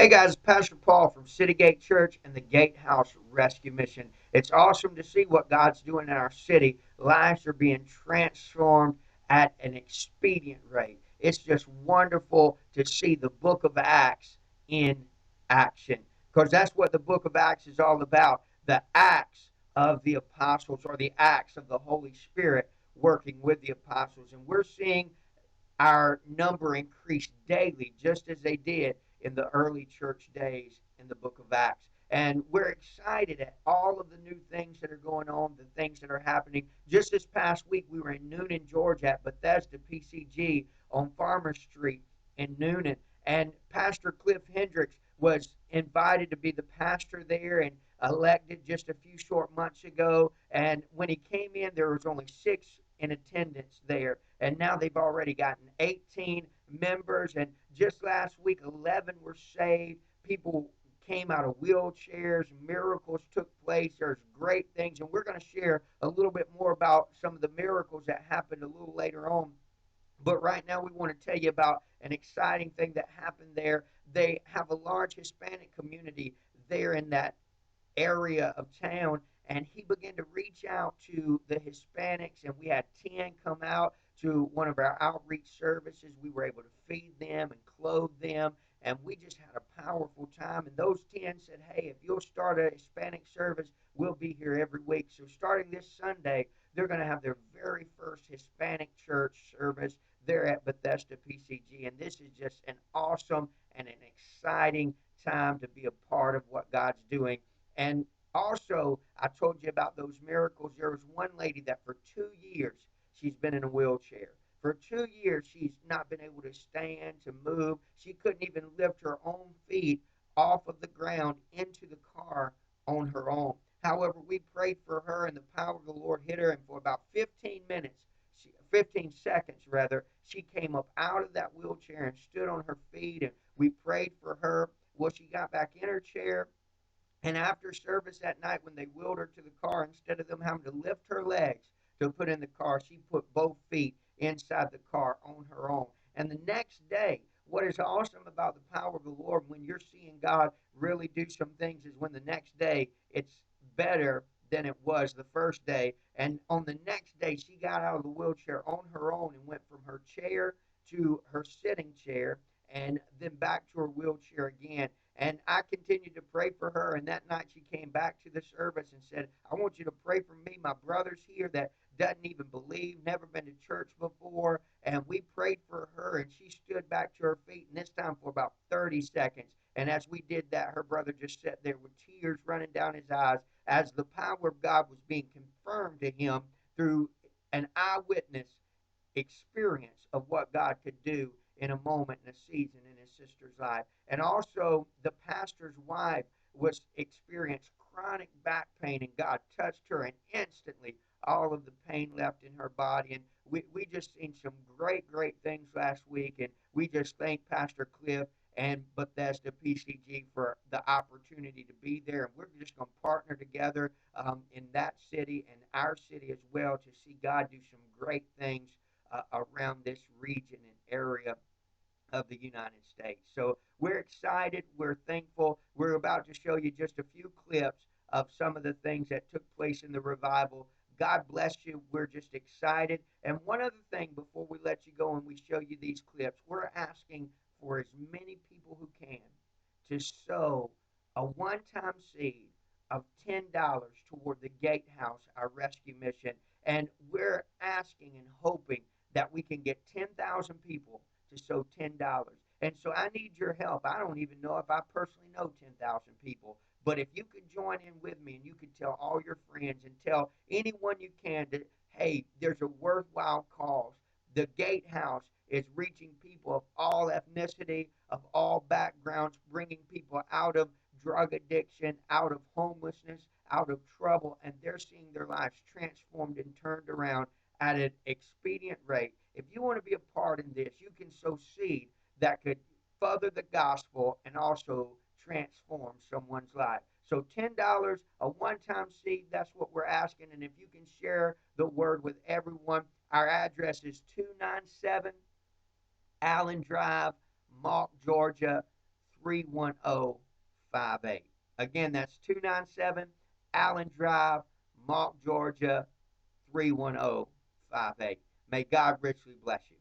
Hey guys, Pastor Paul from City Gate Church and the GateHouse Rescue Mission. It's awesome to see what God's doing in our city. Lives are being transformed at an expedient rate. It's just wonderful to see the book of Acts in action because that's what the book of Acts is all about. The acts of the apostles or the acts of the Holy Spirit working with the apostles. And we're seeing our number increased daily, just as they did in the early church days in the book of Acts. And we're excited at all of the new things that are going on, the things that are happening. Just this past week, we were in Newnan, Georgia at Bethesda PCG on Farmer Street in Newnan. And Pastor Cliff Hendricks was invited to be the pastor there and elected just a few short months ago. And when he came in, there was only 6 in attendance there, and now they've already gotten 18 members. And just last week, 11 were saved. People came out of wheelchairs. Miracles took place. There's great things, and we're going to share a little bit more about some of the miracles that happened a little later on. But right now, we want to tell you about an exciting thing that happened there. They have a large Hispanic community there in that area of town, and he began to reach out to the Hispanics, and we had 10 come out to one of our outreach services. We were able to feed them and clothe them, and we just had a powerful time. And those 10 said, hey, if you'll start a Hispanic service, we'll be here every week. So starting this Sunday, they're going to have their very first Hispanic church service there at Bethesda PCG. And this is just an awesome and an exciting time to be a part of what God's doing. And also, I told you about those miracles. There was one lady that for 2 years, she's been in a wheelchair. For 2 years, she's not been able to stand, to move. She couldn't even lift her own feet off of the ground into the car on her own. However, we prayed for her, and the power of the Lord hit her, and for about 15 minutes, 15 seconds rather, she came up out of that wheelchair and stood on her feet, and we prayed for her. Well, she got back in her chair, and after service that night, when they wheeled her to the car, instead of them having to lift her legs to put in the car, she put both feet inside the car on her own. And the next day, what is awesome about the power of the Lord when you're seeing God really do some things is when the next day it's better than it was the first day. And on the next day, she got out of the wheelchair on her own and went from her chair to her sitting chair and then back to her wheelchair again. And I continued to pray for her. And that night she came back to the service and said, I want you to pray for me. My brother's here that doesn't even believe, never been to church before. And we prayed for her, and she stood back to her feet, and this time for about 30 seconds. And as we did that, her brother just sat there with tears running down his eyes as the power of God was being confirmed to him through an eyewitness experience of what God could do in a moment and a season in his sister's life. And also the pastor's wife was experienced chronic back pain, and God touched her, and instantly all of the pain left in her body. And we just seen some great things last week, and we just thank Pastor Cliff and Bethesda PCG for the opportunity to be there. And we're just going to partner together in that city and our city as well to see God do some great things around this region and area of the United States. So we're excited. We're thankful. We're about to show you just a few clips of some of the things that took place in the revival. God bless you. We're just excited. And one other thing before we let you go and we show you these clips, we're asking for as many people who can to sow a one-time seed of $10 toward the Gatehouse, our rescue mission. And we're asking and hoping that we can get 10,000 people to sow $10. And so I need your help. I don't even know if I personally know 10,000 people. But if you could join in with me and you could tell all your friends and tell anyone you can that, hey, there's a worthwhile cause. The Gatehouse is reaching people of all ethnicity, of all backgrounds, bringing people out of drug addiction, out of homelessness, out of trouble, and they're seeing their lives transformed and turned around at an expedient rate. If you want to be a part in this, you can sow seed that could further the gospel and also transform someone's life. So $10, a one-time seed, that's what we're asking. And if you can share the word with everyone, our address is 297 Allen Drive, Malk, Georgia, 31058. Again, that's 297 Allen Drive, Malt, Georgia 31058. May God richly bless you.